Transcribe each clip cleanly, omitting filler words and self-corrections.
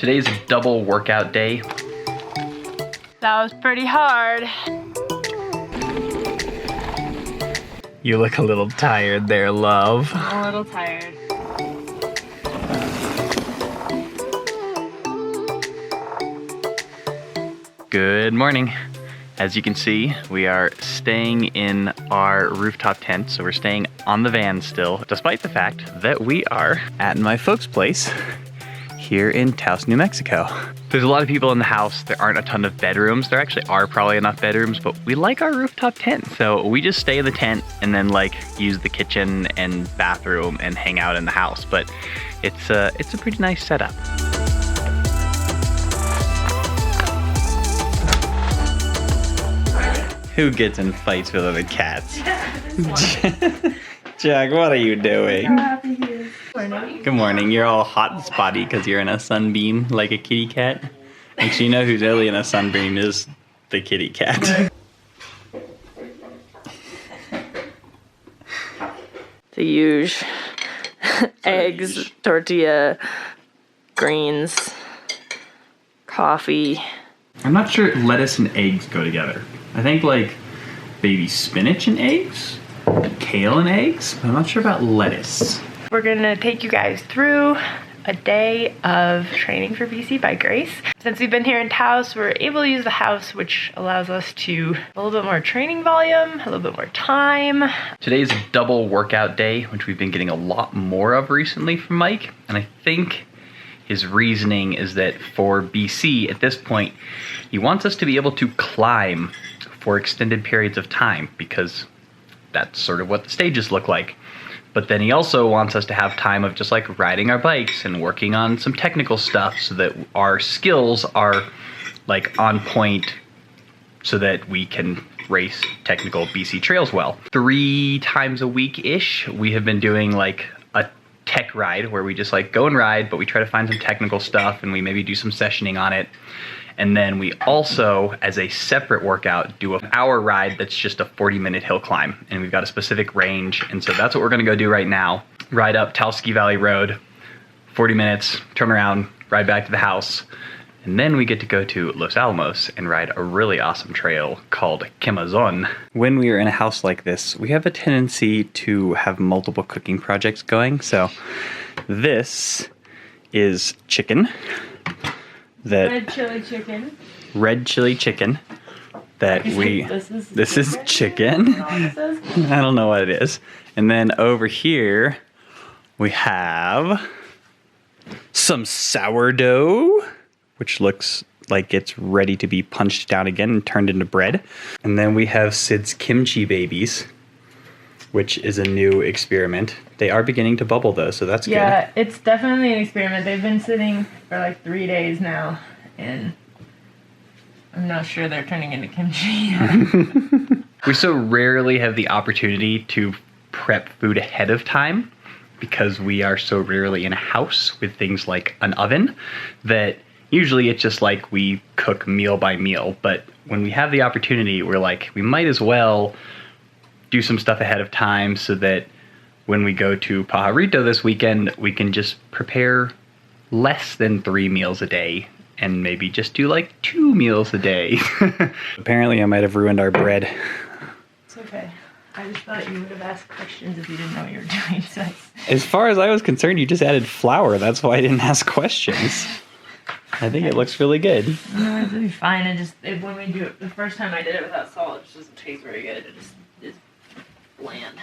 Today's a double workout day. That was pretty hard. You look a little tired there, love. I'm a little tired. Good morning. As you can see, we are staying in our rooftop tent, so we're staying on the van still, despite the fact that we are at my folks' place here in Taos, New Mexico. There's a lot of people in the house. There aren't a ton of bedrooms. There actually are probably enough bedrooms, but we like our rooftop tent. So we just stay in the tent and then like use the kitchen and bathroom and hang out in the house. But it's a pretty nice setup. Who gets in fights with other cats? Jack, what are you doing? Good morning. You're all hot and spotty because you're in a sunbeam like a kitty cat. Actually, you know who's really in a sunbeam is the kitty cat. The huge eggs, tortilla, greens, coffee. I'm not sure lettuce and eggs go together. I think like baby spinach and eggs, kale and eggs, but I'm not sure about lettuce. We're gonna take you guys through a day of training for BC by Grace. Since we've been here in Taos, we're able to use the house, which allows us to have a little bit more training volume, a little bit more time. Today's a double workout day, which we've been getting a lot more of recently from Mike. And I think his reasoning is that for BC at this point, he wants us to be able to climb for extended periods of time because that's sort of what the stages look like. But then he also wants us to have time of just like riding our bikes and working on some technical stuff so that our skills are like on point so that we can race technical BC trails well. 3 times a week-ish, we have been doing like a tech ride where we just like go and ride, but we try to find some technical stuff and we maybe do some sessioning on it. And then we also, as a separate workout, do an hour ride that's just a 40-minute hill climb. And we've got a specific range. And so that's what we're gonna go do right now. Ride up Taos Valley Road, 40 minutes, turn around, ride back to the house. And then we get to go to Los Alamos and ride a really awesome trail called Quemazon. When we are in a house like this, we have a tendency to have multiple cooking projects going. So this is chicken. Red chili chicken. Red chili chicken that this is chicken. I don't know what it is. And then over here we have some sourdough, which looks like it's ready to be punched down again and turned into bread. And then we have Sid's kimchi babies, which is a new experiment. They are beginning to bubble though, so that's good. Yeah, it's definitely an experiment. They've been sitting for like 3 days now, and I'm not sure they're turning into kimchi. We so rarely have the opportunity to prep food ahead of time because we are so rarely in a house with things like an oven that usually it's just like we cook meal by meal. But when we have the opportunity, we're like, we might as well do some stuff ahead of time so that when we go to Pajarito this weekend, we can just prepare less than 3 meals a day and maybe just do like 2 meals a day. Apparently I might have ruined our bread. It's okay. I just thought you would have asked questions if you didn't know what you were doing. So as far as I was concerned, you just added flour. That's why I didn't ask questions. I think it looks really good. No, it'll be fine. When we do it, the first time I did it without salt, it just doesn't taste very good. It's bland.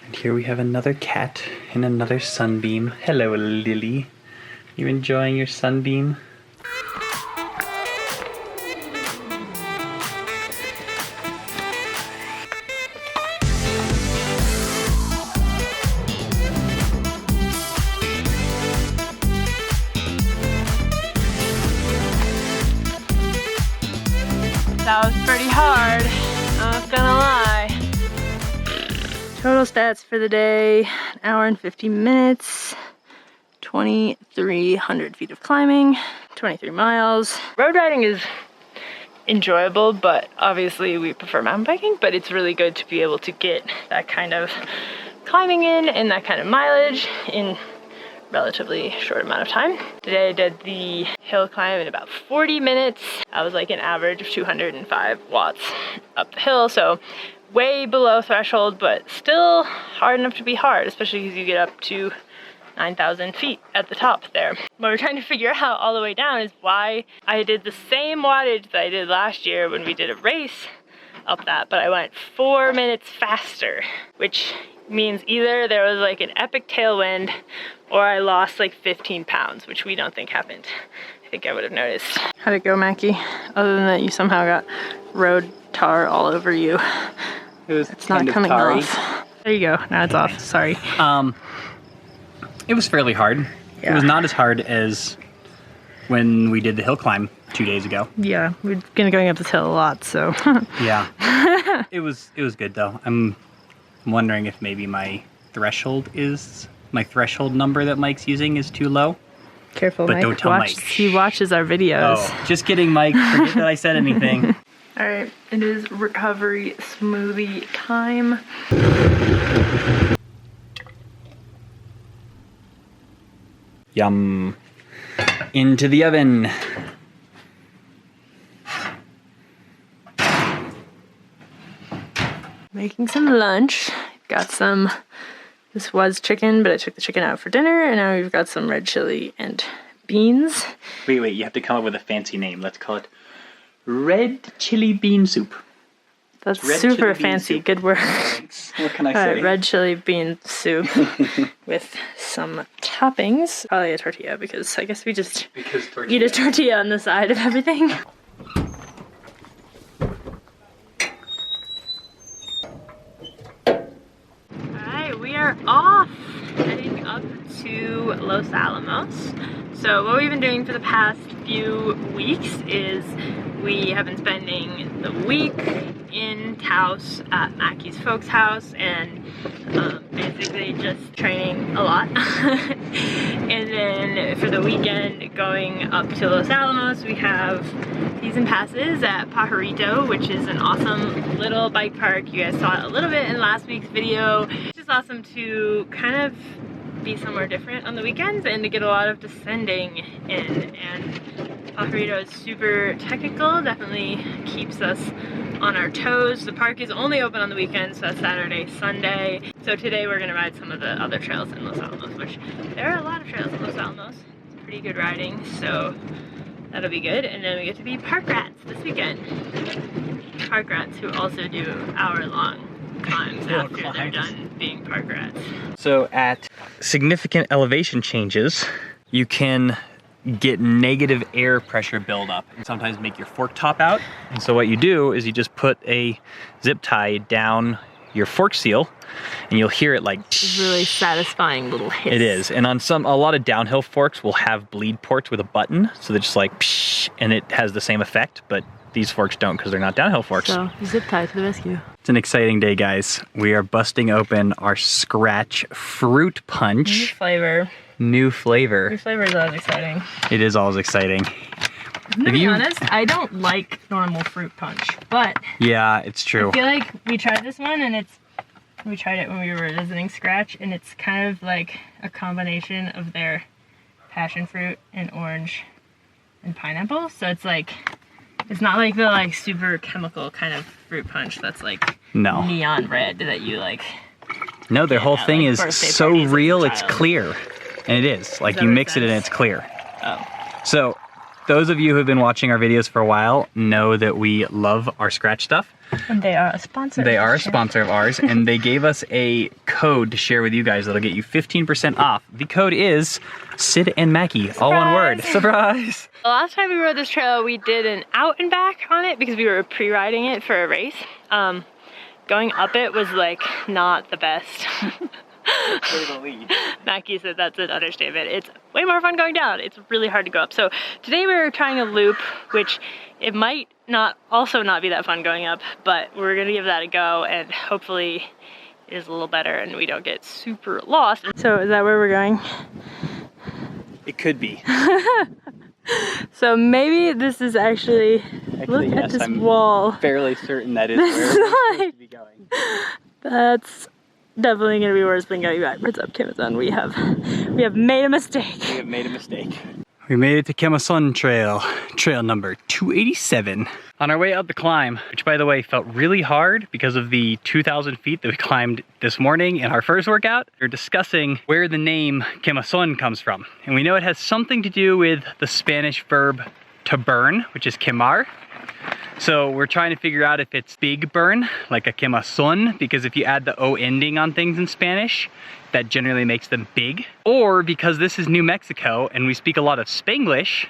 And here we have another cat in another sunbeam. Hello, Lily. You enjoying your sunbeam? That was pretty hard, I'm not gonna lie. Total stats for the day, 1 hour and 50 minutes, 2,300 feet of climbing, 23 miles. Road riding is enjoyable, but obviously we prefer mountain biking, but it's really good to be able to get that kind of climbing in and that kind of mileage in relatively short amount of time. Today I did the hill climb in about 40 minutes. I was like an average of 205 watts up the hill, so way below threshold, but still hard enough to be hard, especially because you get up to 9,000 feet at the top there. What we're trying to figure out all the way down is why I did the same wattage that I did last year when we did a race up that, but I went 4 minutes faster, which means either there was like an epic tailwind or I lost like 15 pounds, which we don't think happened. I think I would have noticed. How'd it go, Mackie? Other than that you somehow got road tar all over you. It's not coming off. There you go, now it's off, sorry. It was fairly hard. Yeah. It was not as hard as when we did the hill climb 2 days ago. Yeah, we've been going up this hill a lot, so. Yeah, it was good though. I'm wondering if maybe my threshold number that Mike's using is too low. Careful, but Mike. don't tell Mike. He watches our videos. Oh, just kidding, Mike. Forget that I said anything. All right, it is recovery smoothie time. Yum. Into the oven. Making some lunch. Got some, this was chicken, but I took the chicken out for dinner, and now we've got some red chili and beans. Wait, you have to come up with a fancy name. Let's call it red chili bean soup. That's super fancy. Good work. Thanks. What can I say? All right, red chili bean soup with some toppings. Probably a tortilla because I guess we just eat a tortilla on the side of everything. Alright, we are off heading up to Los Alamos. So what we've been doing for the past few weeks is we have been spending the week in Taos at Macky's folks' house and basically just training a lot. And then for the weekend going up to Los Alamos, we have season passes at Pajarito, which is an awesome little bike park. You guys saw it a little bit in last week's video. It's just awesome to kind of be somewhere different on the weekends and to get a lot of descending in. And Pajarito is super technical, definitely keeps us on our toes. The park is only open on the weekends, so that's Saturday, Sunday. So today we're gonna ride some of the other trails in Los Alamos, which there are a lot of trails in Los Alamos. It's pretty good riding, so that'll be good. And then we get to be park rats this weekend. Park rats who also do hour-long climbs after they're done being park rats. So at significant elevation changes, you can get negative air pressure buildup and sometimes make your fork top out. And so what you do is you just put a zip tie down your fork seal and you'll hear it like it's a really satisfying little hiss. It is. And on a lot of downhill forks will have bleed ports with a button, so they're just like psh, and it has the same effect, but these forks don't because they're not downhill forks. So zip tie to the rescue. It's an exciting day, guys. We are busting open our Scratch fruit punch. New flavor. New flavor. New flavor is always exciting. It is always exciting. I'm gonna be honest, I don't like normal fruit punch, but yeah, it's true. I feel like we tried this one and we tried it when we were visiting Scratch, and it's kind of like a combination of their passion fruit and orange and pineapple. So it's like, it's not like the like super chemical kind of fruit punch that's like neon red that you like. No, their whole thing is so real, it's clear. And it is. Like you mix it and it's clear. Oh. So those of you who have been watching our videos for a while know that we love our Scratch stuff. And they are a sponsor. They are a sponsor of ours, and they gave us a code to share with you guys that'll get you 15% off. The code is Sid and Mackie, all one word. Surprise! The last time we rode this trail, we did an out and back on it because we were pre-riding it for a race. Going up it was like not the best. Mackie said that's an understatement. It's way more fun going down. It's really hard to go up. So today we were trying a loop, which it might also not be that fun going up, but we're gonna give that a go and hopefully it is a little better and we don't get super lost. So is that where we're going? It could be. So maybe this is actually look at this wall. Fairly certain that is where we're supposed to be going. That's definitely gonna be worse than going backwards up Kemason. We have made a mistake. We have made a mistake. We made it to Kemason Trail, trail number 287. On our way up the climb, which by the way felt really hard because of the 2,000 feet that we climbed this morning in our first workout, we were discussing where the name Kemason comes from. And we know it has something to do with the Spanish verb to burn, which is quemar. So we're trying to figure out if it's big burn, like a quemazón, because if you add the O ending on things in Spanish, that generally makes them big. Or because this is New Mexico and we speak a lot of Spanglish,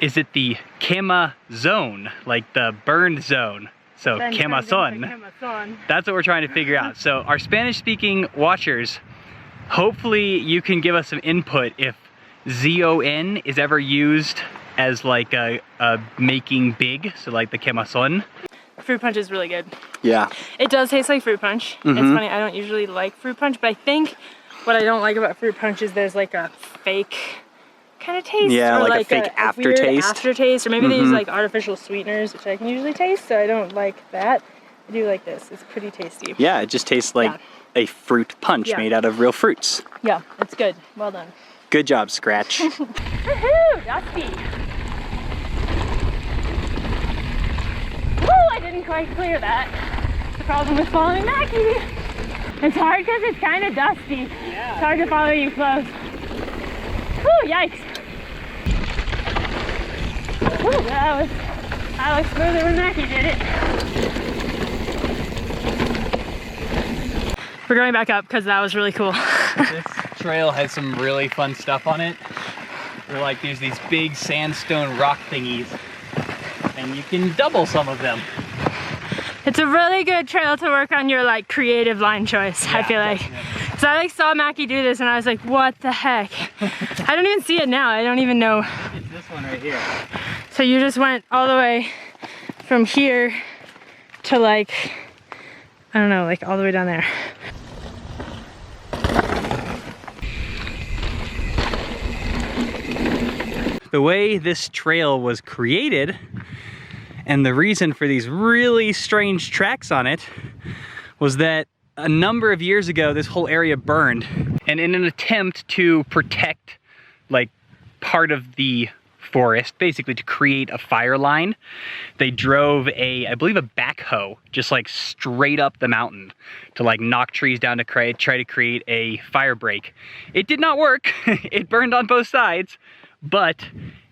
is it the quema zone, like the burned zone? So quemazón. That's what we're trying to figure out. So our Spanish-speaking watchers, hopefully you can give us some input if Z-O-N is ever used as like a making big, so like the quemazón. Fruit punch is really good. Yeah. It does taste like fruit punch. It's funny, I don't usually like fruit punch, but I think what I don't like about fruit punch is there's like a fake kind of taste. Yeah, or like a fake aftertaste. Aftertaste, or maybe they use like artificial sweeteners, which I can usually taste, so I don't like that. I do like this, it's pretty tasty. Yeah, it just tastes like a fruit punch made out of real fruits. Yeah, it's good, well done. Good job, Scratch. Woohoo, dusty. Woo, I didn't quite clear that. The problem with following Mackie. It's hard because it's kind of dusty. Yeah. It's hard to follow you close. Woo, yikes. Woo, that was smoother when Mackie did it. We're going back up because that was really cool. This trail has some really fun stuff on it. They're like, there's these big sandstone rock thingies, and you can double some of them. It's a really good trail to work on your like creative line choice, I feel like. So I like saw Mackie do this and I was like, what the heck? I don't even see it now, I don't even know. It's this one right here. So you just went all the way from here to like, I don't know, like all the way down there. The way this trail was created and the reason for these really strange tracks on it was that a number of years ago this whole area burned, and in an attempt to protect like part of the forest, basically to create a fire line, they drove I believe a backhoe just like straight up the mountain to like knock trees down to try to create a fire break. It did not work. It burned on both sides, but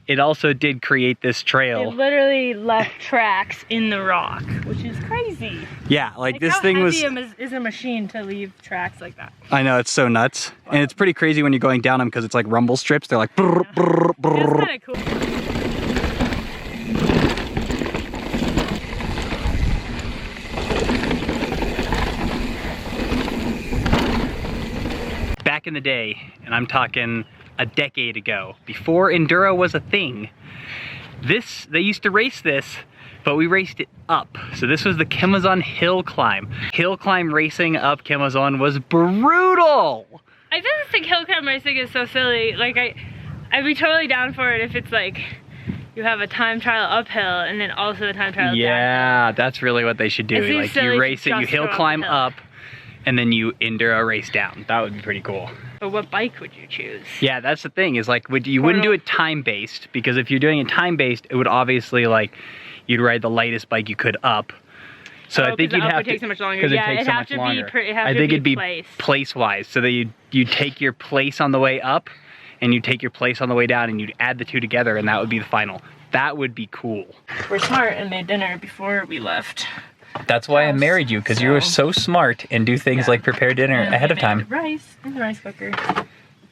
it also did create this trail. It literally left tracks in the rock, which is crazy. Yeah, like this thing was... How heavy is a machine to leave tracks like that? I know, it's so nuts. Wow. And it's pretty crazy when you're going down them because it's like rumble strips. They're like... Brr, brr, brr. It's kind of cool. Back in the day, and I'm talking a decade ago, before enduro was a thing, they used to race this, but we raced it up. So this was the Kemason hill climb. Hill climb racing up Kemason was brutal. I just think hill climb racing is so silly. Like I'd be totally down for it if it's like you have a time trial uphill and then also a time trial downhill. Yeah, that's really what they should do. Like you race it, you hill climb up, and then you enduro race down. That would be pretty cool. But what bike would you choose? Yeah, that's the thing, is like you wouldn't do it time-based, because if you're doing it time-based, it would obviously like, you'd ride the lightest bike you could up. So I think you'd have to, take so much longer. Yeah, it'd have to be I think it'd be place-wise, so that you take your place on the way up, and you take your place on the way down, and you'd add the two together, and that would be the final. That would be cool. We're smart and made dinner before we left. That's why I married you, because you were so smart and do things like prepare dinner ahead of time. Rice in the rice cooker.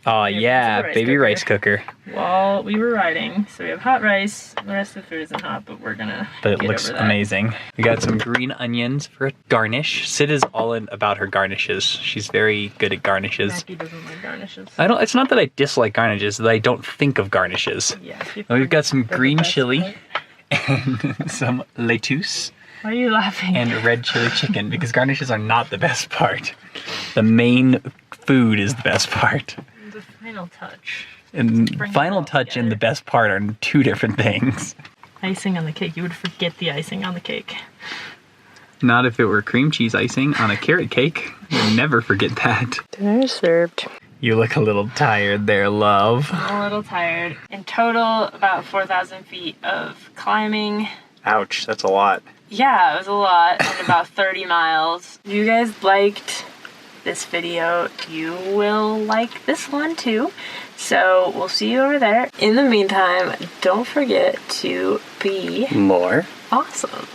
Oh yeah, baby rice cooker. While we were riding, so we have hot rice. The rest of the food isn't hot, but we're gonna. But it looks amazing. We got some green onions for a garnish. Sid is all in about her garnishes. She's very good at garnishes. Mackie doesn't like garnishes. It's not that I dislike garnishes, that I don't think of garnishes. Yeah. We've got some green chili and some lettuce. Why are you laughing? And red chili chicken, because garnishes are not the best part. The main food is the best part. The final touch. And final touch and the best part are two different things. Icing on the cake. You would forget the icing on the cake. Not if it were cream cheese icing on a carrot cake. You'll never forget that. Dinner served. You look a little tired there, love. I'm a little tired. In total, about 4,000 feet of climbing. Ouch, that's a lot. Yeah, it was a lot, and about 30 miles. If you guys liked this video, you will like this one too. So we'll see you over there. In the meantime, don't forget to be more awesome.